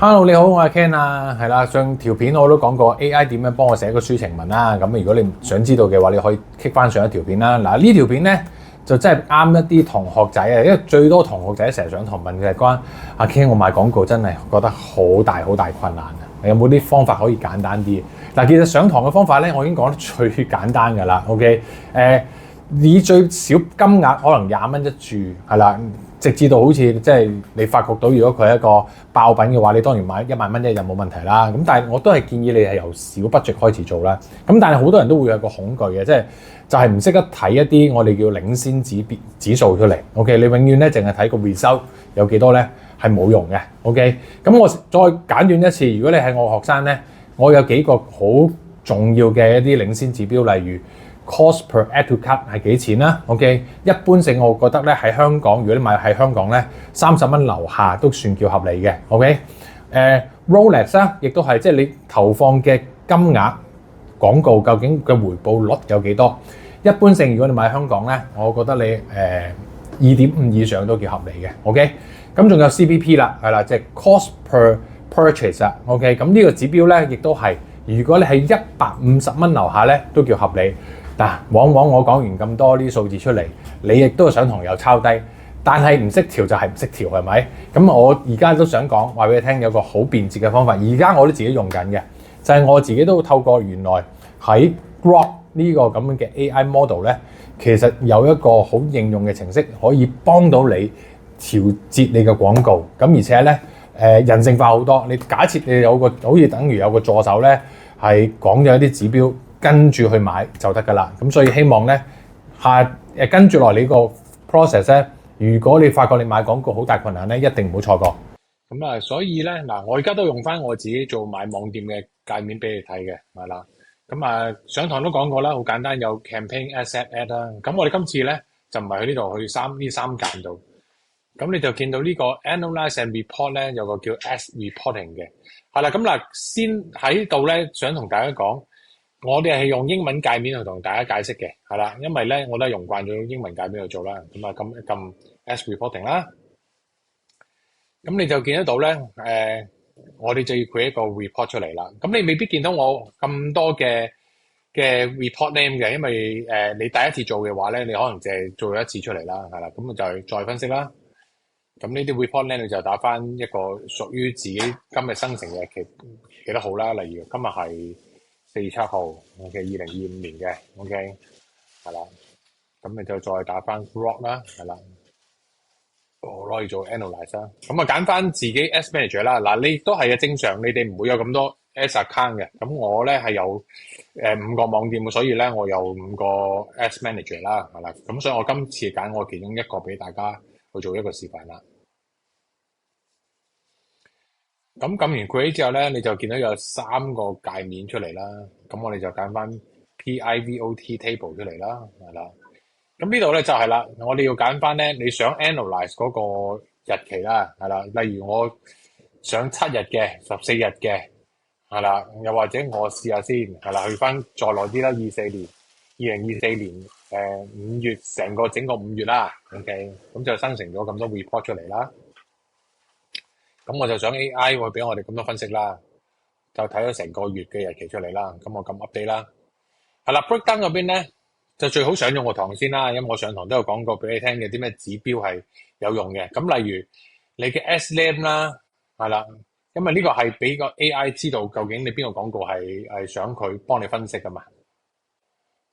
Hello，你好，我係 Ken 啊，係啦，上條片我都講過 AI 點樣幫我寫個抒情文啦。咁如果你想知道嘅話，你可以 click 翻上一條片啦。嗱，呢條片咧就真係啱一啲同學仔啊，因為最多同學仔成日上堂問嘅係關阿 Ken，我賣廣告真係覺得好大困難啊！你有冇啲方法可以簡單啲？嗱，其實上堂嘅方法咧，我已經講得最簡單㗎啦。OK，以最少金額可能20蚊一注係啦。直至到好似即係你發覺到，如果佢係一個爆品嘅話，你當然買1萬蚊一日冇問題啦。咁但係我都係建議你係由小 budget 開始做啦。咁但係好多人都會有個恐懼嘅，就係唔識得睇一啲我哋叫領先指數出嚟。OK，你永遠咧淨係睇個 result 有幾多咧係冇用嘅。OK，咁我再簡短一次，如果你係我學生咧，我有幾個好重要嘅一啲領先指標，例如cost per add to cart 係幾錢啦 ？OK， 一般性我覺得咧喺香港，如果你買喺香港咧，30蚊樓下都算叫合理嘅。OK，Rolex 啦，亦都係即係你投放嘅金額廣告究竟嘅回報率有幾多？一般性如果你買香港咧，我覺得你2.5以上都叫合理嘅。OK，咁仲有 CPP 啦，係啦，即係 cost per purchase 啦。OK，咁呢個指標咧亦都係，如果你係150蚊樓下咧都叫合理。嗱，往往我講完咁多啲數字出嚟，你亦都上堂又抄低，但係唔識調就係唔識調，係咪？咁我而家都想講話俾你聽，有個好便捷嘅方法，而家我都自己用緊嘅，就係我自己都透過原來喺 Grok 呢個咁樣嘅 AI model 咧，其實有一個好應用嘅程式可以幫到你調節你嘅廣告，咁而且咧人性化好多。你假設你有個好似等於有個助手咧，係講咗一啲指標。跟住去買就得㗎啦，咁所以希望咧跟住落嚟呢個 process 咧，如果你發覺你買廣告好大困難咧，一定唔好錯過。咁啊，所以咧嗱，我而家都用翻我自己做買網店嘅界面俾你睇嘅，係啦。咁啊，上堂都講過啦，好簡單，有 campaign asset ad 啦。咁我哋今次咧就唔係去呢度，去呢三間度。咁你就見到呢個 analyze and report 咧，有個叫 S reporting 嘅，係啦。咁嗱，先喺度咧想同大家講。我哋係用英文界面去同大家解釋嘅，係啦，因為咧我都係用慣咗英文界面去做啦。咁啊，撳 S reporting 啦，咁你就見得到咧，我哋就要 create 一個 report 出嚟啦。咁你未必見到我咁多嘅 report name 嘅，因為你第一次做嘅話咧，你可能淨係做咗一次出嚟啦，係啦，咁就係再分析啦。咁呢啲 report name 你就打翻一個屬於自己今日生成嘅幾多號啦，例如今日係4月7號 ，OK， 2025年嘅 ，OK， 係啦，咁你就再打翻 Grok 啦，係啦，我攞去做 analyze 啦，咁啊揀翻自己 Ads Manager 啦，嗱，你都係嘅，正常你哋唔會有咁多 Ads account 嘅，咁我咧係有5個網店，所以咧我有5個 Ads Manager 啦，係啦，咁所以我今次揀我其中一個俾大家去做一個示範啦。咁撳完 create 之後咧，你就見到有3個界面出嚟啦。咁我哋就揀翻 pivot table 出嚟啦，係啦。咁呢度咧就係啦，我哋要揀翻咧你想 analyze 嗰個日期啦，係啦。例如我想7日嘅、14日嘅，係啦。又或者我試下先，係啦，去翻再耐啲啦，2024年5月整個5月啦 ，OK。咁就生成咗咁多 report 出嚟啦。咁我就想 AI 會俾我哋咁多分析啦，就睇咗成個月嘅日期出嚟啦。咁我撳 update 啦，係啦 breakdown 嗰邊咧就最好上用個堂先啦，因為我上堂都有講過俾你聽嘅啲咩指標係有用嘅。咁例如你嘅 SLAM 啦，係啦，因為呢個係俾個 AI 知道究竟你邊個廣告係想佢幫你分析噶嘛，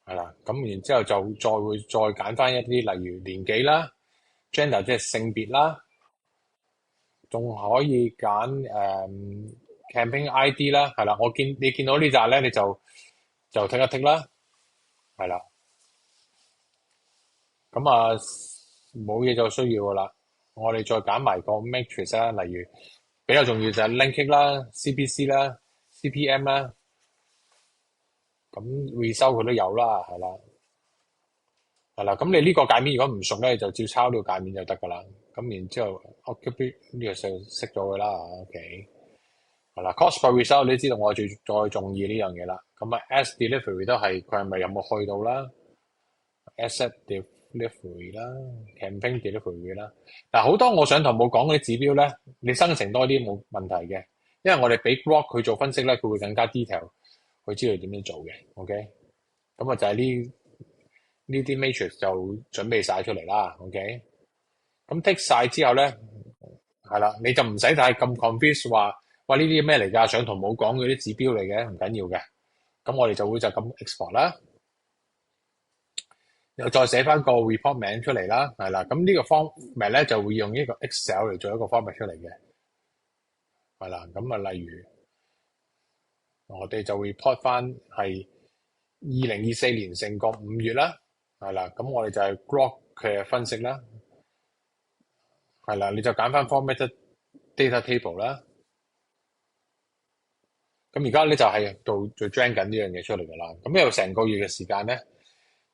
係啦。咁然之後就會再揀翻一啲例如年紀啦 ，gender 即係性別啦。仲可以揀campaign ID 啦，係啦，你見到呢扎咧，你就剔一剔啦，係啦，咁啊冇嘢就需要噶啦，我哋再揀埋個 matrix 啦，例如比較重要就係 link 啦、CPC 啦、CPM 啦，咁 result 佢都有啦，係啦。係啦，咁你呢個界面如果唔熟咧，就照抄呢個界面就得噶啦。咁然之後 occupy 呢個就識咗佢啦 ，OK。係啦 ，cost per result 你都知道我再重意呢樣嘢啦。咁啊，as delivery 都係佢係咪有冇去到啦 ？asset delivery 啦 ，campaign delivery 啦。嗱，好多我上堂冇講嗰啲指標咧，你生成多啲冇問題嘅。因為我哋俾 Grok 佢做分析咧，佢會更加 detail，佢知道點樣做嘅。OK，咁啊就係呢啲 matrix 就準備晒出嚟啦。OK，咁 take 晒之後咧，係啦，你就唔使太咁 confuse 話，哇呢啲咩嚟㗎？上圖冇講嗰啲指標嚟嘅，唔緊要嘅。咁我哋就會就咁 export 啦，又再寫翻個 report 名出嚟啦，係啦。咁呢個 format 咧就會用一個 Excel 嚟做一個 format 出嚟嘅，係啦。咁啊，例如我哋就 report 翻係2024年成個5月啦，係啦。咁我哋就係 Grok 嘅分析啦，係啦。你就揀翻 formatted data table 啦。咁而家咧就係做 train 緊呢樣嘢出嚟㗎啦。咁有成個月嘅時間咧，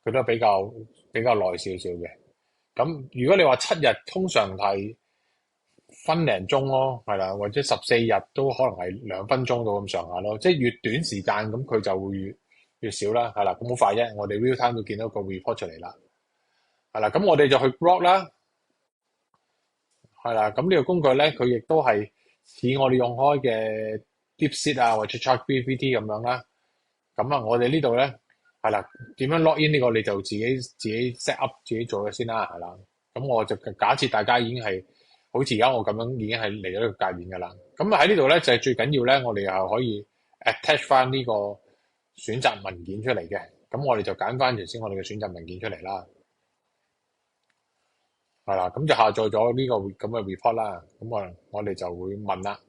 佢都比較耐少少嘅。咁如果你話7日，通常係分零鐘咯，係啦，或者14日都可能係2分鐘到咁上下咯。即係越短時間，咁佢就會越少啦，係啦。咁好快啫，我哋 real time 會見到個 report 出嚟啦，係啦。咁我哋就去 Grok 啦，係啦。咁呢個工具咧，佢亦都係似我哋用開嘅 DeepSeek 啊，或者 ChatGPT 咁樣啦。咁啊，我哋呢度咧係啦，點樣 log in 呢個你就自己 set up 自己做咗先啦，係啦。咁我就假設大家已經係好似而家我咁樣已經係嚟咗呢個界面㗎啦。咁喺呢度咧就係最緊要咧，我哋又可以 attach 翻呢個選擇文件出嚟嘅。咁我哋就揀翻原先我哋嘅選擇文件出嚟啦，係啦。咁就下載咗呢個咁嘅 report 啦。咁我哋就會問啦。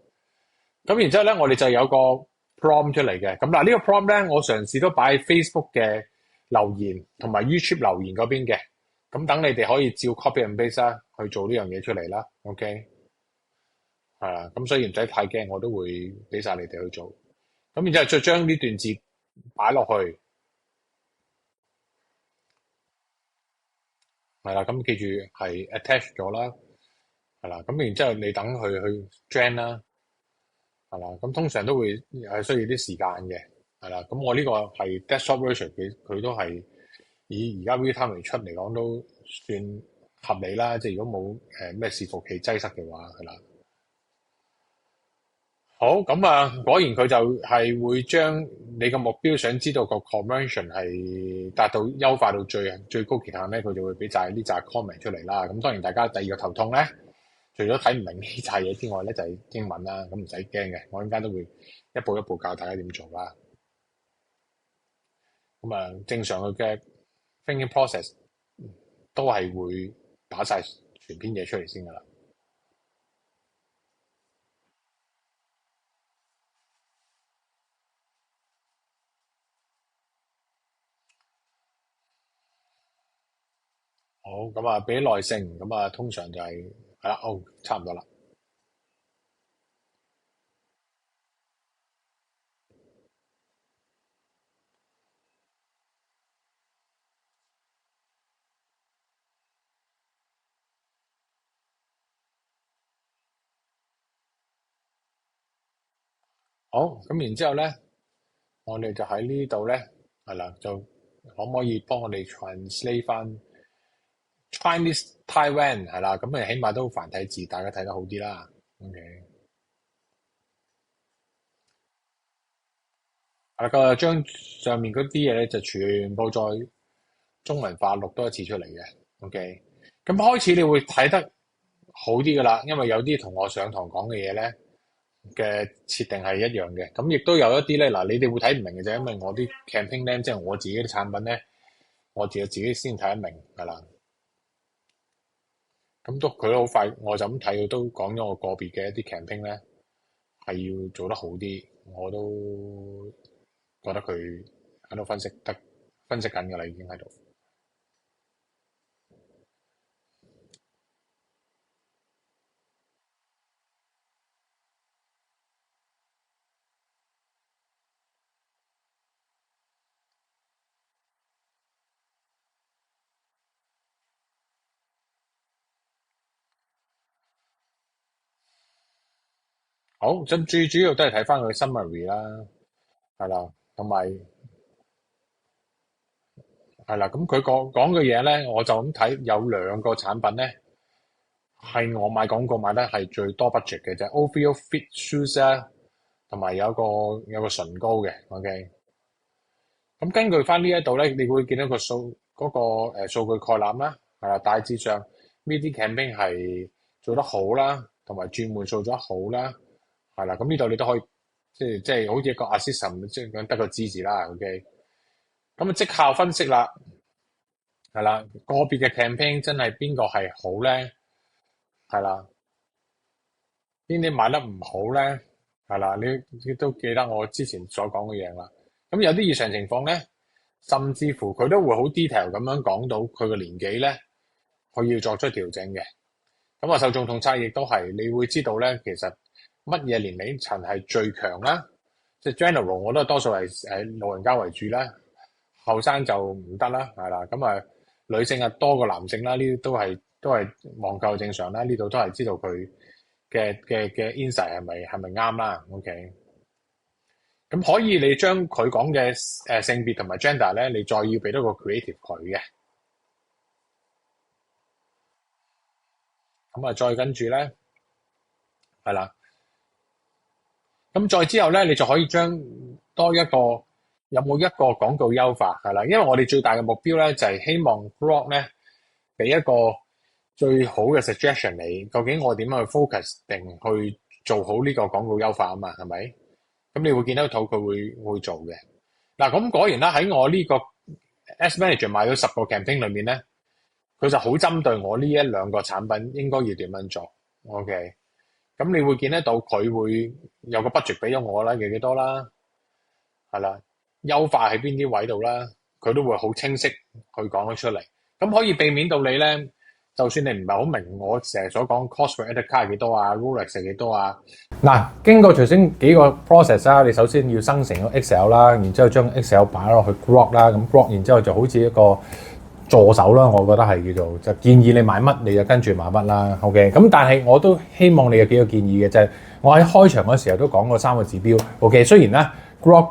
咁然之後咧，我哋就有個 prompt 出嚟嘅。咁嗱，呢個 prompt 咧，我嘗試都擺喺 Facebook 嘅留言同埋 YouTube 留言嗰邊嘅。咁等你哋可以照 copy and paste 啦，去做呢樣嘢出嚟啦。OK， 係啦。咁所以唔使太驚，我都會俾晒你哋去做。咁然之後再將呢段字擺落去，係啦。咁記住係 attach 咗啦，係啦。咁然之後你等佢去 gen 啦。係啦，咁通常都會係需要啲時間嘅，係啦。咁我呢個係 desktop version，佢都係以而家 real time 嚟出嚟講都算合理啦。即係如果冇咩伺服器擠塞嘅話，係啦。好，咁啊，果然佢就係會將你個目標想知道個 conversion 係達到優化到最高極限咧，佢就會俾晒呢紮 comment 出嚟啦。咁當然大家第二個頭痛咧，除咗睇唔明呢扎嘢之外咧，就係英文啦。咁唔使驚嘅，我陣間都會一步一步教大家點做啦。咁啊，正常佢嘅 thinking process 都係會打晒全篇嘢出嚟先噶啦。好，咁啊，俾啲耐性，咁啊，通常就係啦，差唔多啦。好，咁然之後咧，我哋就喺呢度咧，係啦，就可唔可以幫我哋 translate 翻 Chinese Taiwan 係啦，咁啊，起碼都繁體字，大家睇得好啲啦。OK，係啦，將上面嗰啲嘢咧就全部再中文化錄多一次出嚟嘅。OK，咁開始你會睇得好啲噶啦，因為有啲同我上堂講嘅嘢咧嘅設定係一樣嘅。咁亦都有一啲咧，嗱，你哋會睇唔明嘅啫，因為我啲 campaign name 即係我自己啲產品咧，我自己先睇得明噶啦。咁佢都好快，我就咁睇佢都講咗我個別嘅一啲 campaign 咧係要做得好啲，我都覺得佢喺度分析緊噶啦，已經喺度。好，咁最主要都係睇翻佢 summary 啦，係啦，同埋係啦，咁佢講嘅嘢咧，我就咁睇有兩個產品咧，係我買廣告買得係最多 budget 嘅啫，OVO Fit Shoes 啊，同埋有個唇膏嘅。OK，咁根據翻呢一度咧，你會見到個數據概覽啦，係啦，大致上呢啲 campaign 係做得好啦，同埋轉換數做得好啦，係啦，咁呢度你都可以即係好似一個 assistant 即係咁得個知字啦。OK，咁啊績效分析啦，係啦，個別嘅 campaign 真係邊個係好咧？係啦，邊啲賣得唔好咧？係啦，你都記得我之前所講嘅嘢啦。咁有啲異常情況咧，甚至乎佢都會好 detail 咁樣講到佢個年紀咧，佢要作出調整嘅。咁啊，受眾統測亦都係，你會知道咧，其實乜嘢年齡層係最強啦。即係 general，我都多數係老人家為主啦，後生就唔得啦，係啦。咁啊，女性啊多過男性啦，呢啲都係望夠正常啦。呢度都係知道佢嘅 insight 係咪啱啦。OK。咁可以你將佢講嘅性別同埋 gender 咧，你再要俾多個 creative 佢嘅。咁啊，再跟住咧，係啦。咁再之後咧，你就可以將多一個有冇一個廣告優化係啦，因為我哋最大嘅目標咧就係希望 Grok 咧俾一個最好嘅 suggestion 你，究竟我點樣去 focus 定去做好呢個廣告優化啊嘛，係咪？咁你會見到套佢會做嘅。嗱，咁果然啦，喺我呢個 Ads Manager 買咗10個 campaign 裏面咧，佢就好針對我呢一兩個產品應該要點樣做。OK，咁你會見得到佢會有個 budget 俾咗我啦，幾多啦，係啦，優化喺邊啲位度啦，佢都會好清晰去講咗出嚟。咁可以避免到你咧，就算你唔係好明我成日所講 cost per add card 係幾多啊 ，Rolex 係幾多啊？嗱，經過頭先幾個 process 啦，你首先要生成個 Excel 啦，然之後將 Excel 擺落去 Grok 啦，咁 Grok 然之後就好似一個助手啦，我覺得係叫做就建議你買乜你就跟住買乜啦。OK，咁但係我都希望你有幾個建議嘅，就係我喺開場嗰時候都講過3個指標。OK，雖然咧 Grok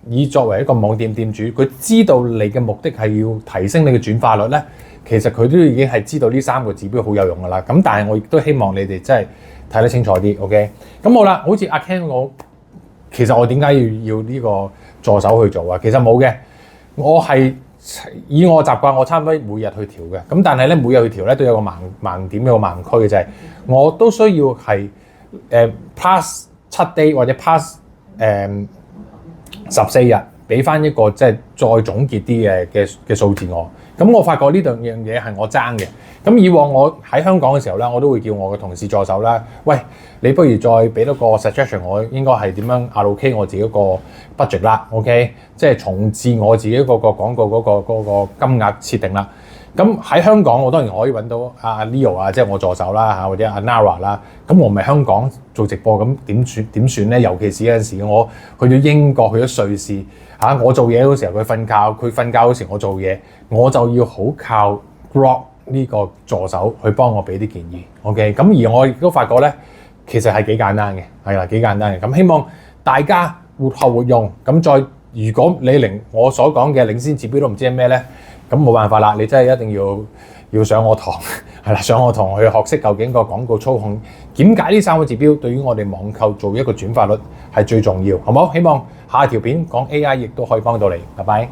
以作為一個網店店主，佢知道你嘅目的係要提升你嘅轉化率咧。其實佢都已經係知道呢3個指標好有用噶啦，咁但係我亦都希望你哋真係睇得清楚啲 ，OK？ 咁好啦，好似阿 Ken 其實我點解要呢個助手去做啊？其實冇嘅，我係以我習慣，我差唔多每日去調嘅，咁但係咧每日去調咧都有個盲點，有個盲區嘅就係我都需要係pass 7 day 或者 pass 14日，俾翻一個即係再總結啲嘅數字我。咁我發覺呢樣嘢係我爭嘅。咁以往我喺香港嘅時候咧，我都會叫我嘅同事助手啦，喂，你不如再俾多個 suggestion，我應該係點樣 allocate 我自己個 budget 啦 ，OK？ 即係重置我自己嗰個廣告嗰個金額設定啦。咁喺香港，我當然可以揾到阿 Leo 啊，即係我助手啦嚇，或者阿 Nara 啦。咁我唔係香港做直播，咁點算咧？尤其是有陣時我去咗英國，去咗瑞士嚇，我做嘢嗰時候佢瞓覺，佢瞓覺嗰時我做嘢，我就要好靠 Grok 呢個助手去幫我俾啲建議。OK， 咁而我亦都發覺咧，其實係幾簡單嘅，係啦，幾簡單嘅。咁希望大家活學活用。咁再如果你連我所講嘅領先指標都唔知係咩咧？咁冇辦法啦，你真係一定要上我堂，係啦，上我堂去學識究竟個廣告操控點解呢3個指標對於我哋網購做一個轉化率係最重要，好冇？希望下條片講 AI 亦都可以幫到你，拜拜。